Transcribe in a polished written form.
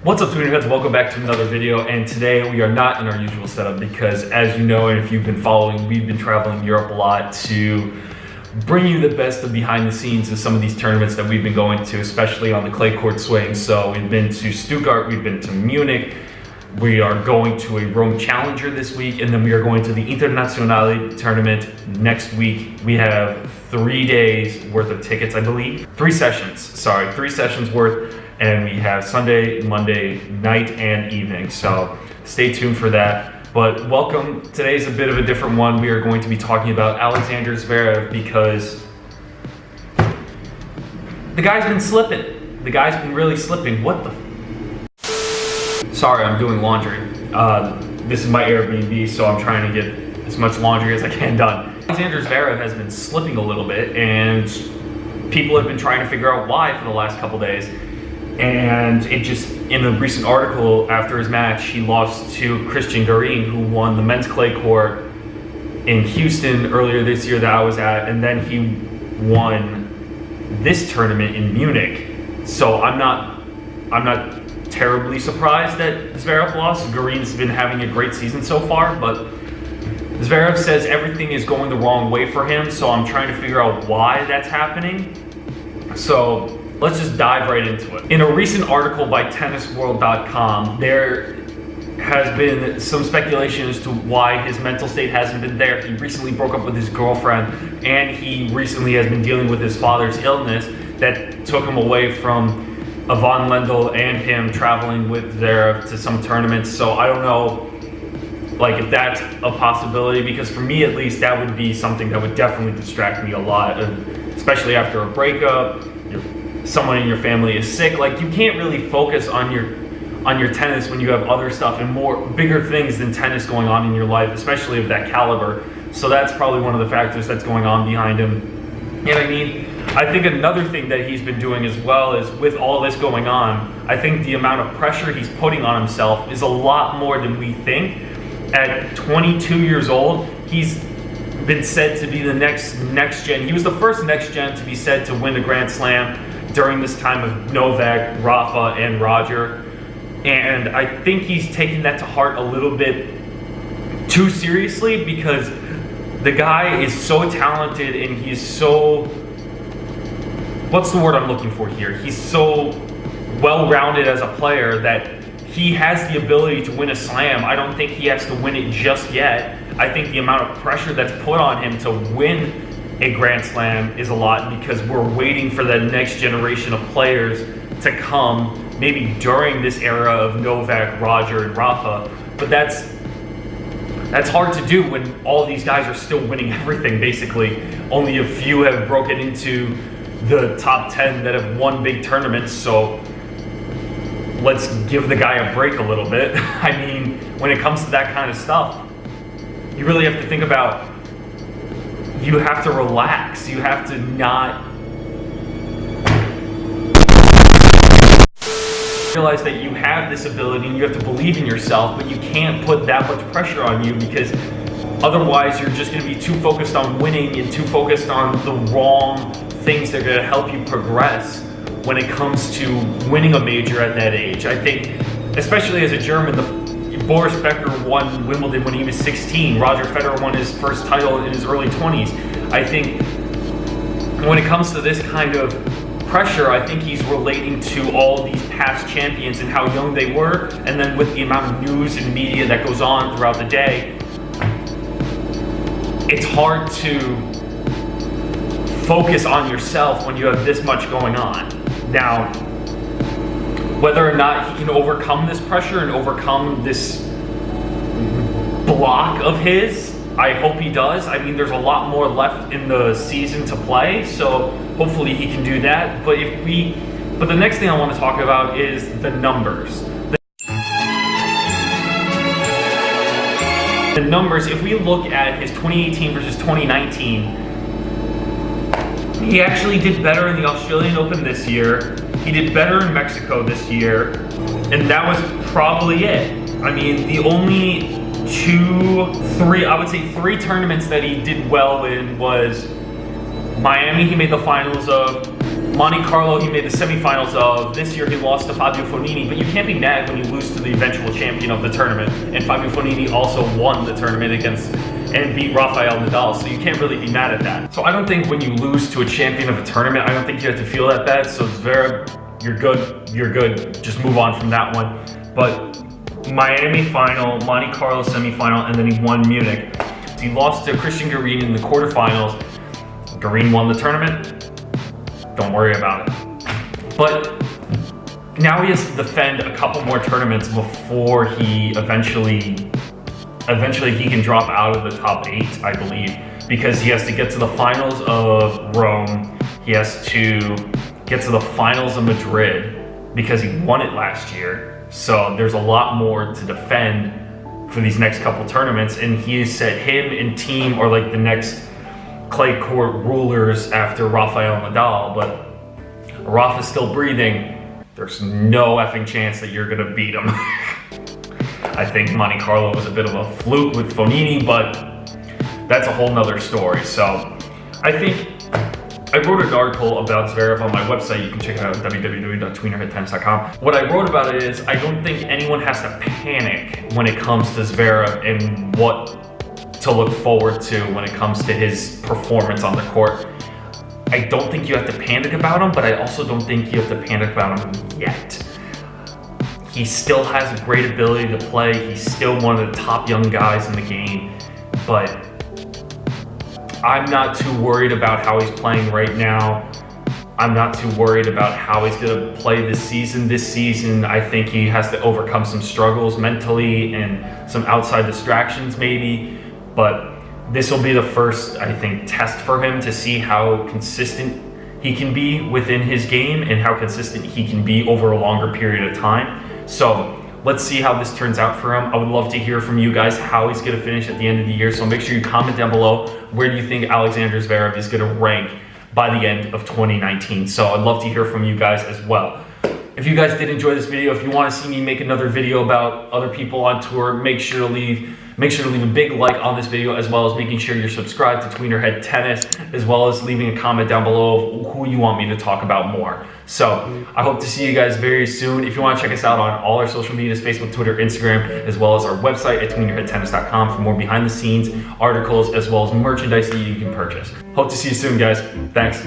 What's up, Tweener heads? Welcome back to another video, and today we are not in our usual setup because, as you know, and if you've been following, we've been traveling Europe a lot to bring you the best of behind the scenes of some of these tournaments that we've been going to, especially on the clay court swing. So we've been to Stuttgart, we've been to Munich, we are going to a Rome Challenger this week, and then we are going to the Internazionale tournament next week. We have 3 days worth of tickets, I believe. 3 sessions worth. And we have Sunday, Monday, night and evening. So stay tuned for that. But welcome. Today's a bit of a different one. We are going to be talking about Alexander Zverev because the guy's been slipping. The guy's been really slipping. What the? Sorry, I'm doing laundry. This is my Airbnb, so I'm trying to get as much laundry as I can done. Alexander Zverev has been slipping a little bit, and people have been trying to figure out why for the last couple days. And it just, in a recent article after his match, he lost to Cristian Garin, who won the men's clay court in Houston earlier this year that I was at, and then he won this tournament in Munich. So I'm not terribly surprised that Zverev lost. Garin's been having a great season so far, but Zverev says everything is going the wrong way for him, so I'm trying to figure out why that's happening. So let's just dive right into it. In a recent article by tennisworld.com, there has been some speculation as to why his mental state hasn't been there. He recently broke up with his girlfriend, and he recently has been dealing with his father's illness that took him away from Yvonne Lendl and him traveling with Zverev to some tournaments. So I don't know if that's a possibility, because for me at least, that would be something that would definitely distract me a lot, especially after a breakup. Someone in your family is sick. You can't really focus on your tennis when you have other stuff and bigger things than tennis going on in your life, especially of that caliber. So that's probably one of the factors that's going on behind him. And I think another thing that he's been doing as well is, with all this going on, I think the amount of pressure he's putting on himself is a lot more than we think. At 22 years old, he's been said to be the next gen. He was the first next gen to be said to win a Grand Slam during this time of Novak, Rafa, and Roger. And I think he's taking that to heart a little bit too seriously, because the guy is so talented and he's so, what's the word I'm looking for here? He's so well-rounded as a player that he has the ability to win a slam. I don't think he has to win it just yet. I think the amount of pressure that's put on him to win a Grand Slam is a lot, because we're waiting for that next generation of players to come, maybe during this era of Novak, Roger, and Rafa. But that's hard to do when all these guys are still winning everything, basically. Only a few have broken into the top 10 that have won big tournaments, so let's give the guy a break a little bit. When it comes to that kind of stuff, you really have to think about, you have to relax. You have to not realize that you have this ability and you have to believe in yourself, but you can't put that much pressure on you, because otherwise you're just going to be too focused on winning and too focused on the wrong things that are going to help you progress when it comes to winning a major at that age. I think, especially as a German, Boris Becker won Wimbledon when he was 16. Roger Federer won his first title in his early 20s. I think when it comes to this kind of pressure, I think he's relating to all these past champions and how young they were, and then with the amount of news and media that goes on throughout the day, it's hard to focus on yourself when you have this much going on. Now, whether or not he can overcome this pressure and overcome this block of his, I hope he does. There's a lot more left in the season to play, so hopefully he can do that. But the next thing I want to talk about is the numbers. The numbers, if we look at his 2018 versus 2019, he actually did better in the Australian Open this year. He did better in Mexico this year, and that was probably it. The only three tournaments that he did well in was Miami, he made the finals of, Monte Carlo, he made the semifinals of. This year he lost to Fabio Fognini, but you can't be mad when you lose to the eventual champion of the tournament. And Fabio Fognini also won the tournament and beat Rafael Nadal, so you can't really be mad at that. So I don't think when you lose to a champion of a tournament, I don't think you have to feel that bad. So Zverev, you're good. Just move on from that one. But Miami final, Monte Carlo semifinal, and then he won Munich. So he lost to Christian Garin in the quarterfinals. Garin won the tournament. Don't worry about it. But now he has to defend a couple more tournaments before he eventually he can drop out of the top 8, I believe, because he has to get to the finals of Rome. He has to get to the finals of Madrid because he won it last year. So there's a lot more to defend for these next couple tournaments, and he said him and team are like the next clay court rulers after Rafael Nadal, but Rafa's still breathing. There's no effing chance that you're gonna beat him. I think Monte Carlo was a bit of a fluke with Fognini, but that's a whole nother story. So I think I wrote an article about Zverev on my website. You can check it out at www.tweener.tennis.com. What I wrote about it is I don't think anyone has to panic when it comes to Zverev and what to look forward to when it comes to his performance on the court. I don't think you have to panic about him, but I also don't think you have to panic about him yet. He still has a great ability to play. He's still one of the top young guys in the game, but I'm not too worried about how he's playing right now. I'm not too worried about how he's gonna play this season. This season, I think he has to overcome some struggles mentally and some outside distractions maybe, but this will be the first, I think, test for him to see how consistent he can be within his game and how consistent he can be over a longer period of time. So let's see how this turns out for him. I would love to hear from you guys how he's gonna finish at the end of the year. So make sure you comment down below, where do you think Alexander Zverev is gonna rank by the end of 2019? So I'd love to hear from you guys as well. If you guys did enjoy this video, if you want to see me make another video about other people on tour, make sure to leave a big like on this video, as well as making sure you're subscribed to Tweener Head Tennis, as well as leaving a comment down below of who you want me to talk about more. So I hope to see you guys very soon. If you want to check us out on all our social medias, Facebook, Twitter, Instagram, as well as our website at tweenerheadtennis.com for more behind the scenes articles, as well as merchandise that you can purchase. Hope to see you soon, guys. Thanks.